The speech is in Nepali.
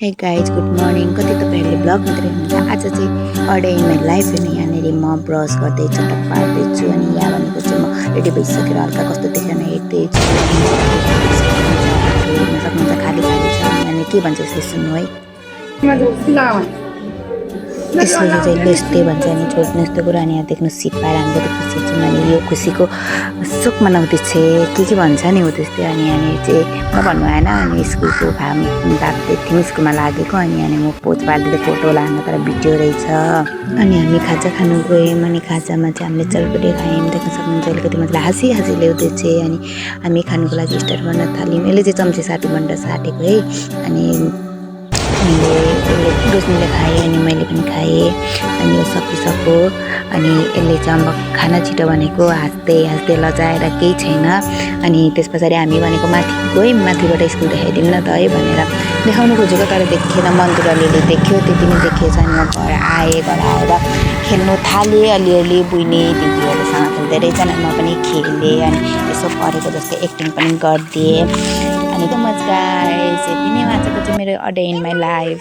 Hey guys good morning. कति तपाईँहरूले ब्लग मात्रै हुनुहुन्छ। आज चाहिँ अडे इन माई लाइफ होइन। यहाँनिर म ब्रस गर्दै चटक पार्दैछु अनि यहाँ भनेको चाहिँ म रेडी भइसकेर हल्का कस्तो देखेर हेर्दैछु। हेर्न सक्नुहुन्छ खाली खाली छ। यहाँनिर के भन्छ यसले सुन्नु है। यसले चाहिँ यस्तै भन्छ अनि छोड्नु यस्तो कुरा। अनि यहाँ देख्नु सिट पाएर हामी कति खुसी छौँ। अनि यो खुसीको सुख मनाउँदैछ के भन्छ नि हो त्यस्तै। अनि यहाँनिर चाहिँ म भन्नु आएन। अनि स्कुलको भाम दाप्दै थियौँ स्कुलमा लागेको। अनि यहाँनिर म पोज पारिदिँदै फोटो लानु तर भिडियो रहेछ। अनि हामी खाजा खानु गयौँ। अनि खाजामा चाहिँ हामीले चलपटे खायौँ। देख्न सक्नुहुन्छ अलिकति मतलब हाँसी ल्याउँदैछ। अनि हामी खानुको लागि स्टार्ट गर्न थाल्यौँ। यसले चाहिँ चम्ची साटु भनेर साटेको है। अनि रोशनीले खाएँ अनि मैले पनि खाएँ। अनि यो सकिसक्यो। अनि यसले चाहिँ अब खाना छिटो भनेको हाँस्दै लजाएर केही छैन। अनि त्यस पछाडि हामी भनेको माथि गयौँ। माथिबाट स्कुल देखाइदिउँ न त है भनेर देखाउनु खोजेको तर देखेन। मन्जुराले देख्यो त्यति नै देखिएछ। अनि म घर आएर खेल्नु थालेँ। अलिअलि बुझ्ने दिदीहरूसँग खेल्दै रहेछन्। म पनि खेलेँ अनि यसो परेको जस्तै एक्टिङ पनि गरिदिएँ। अनि त मजा आएछ। यति नै आजको चाहिँ मेरो a day in my life.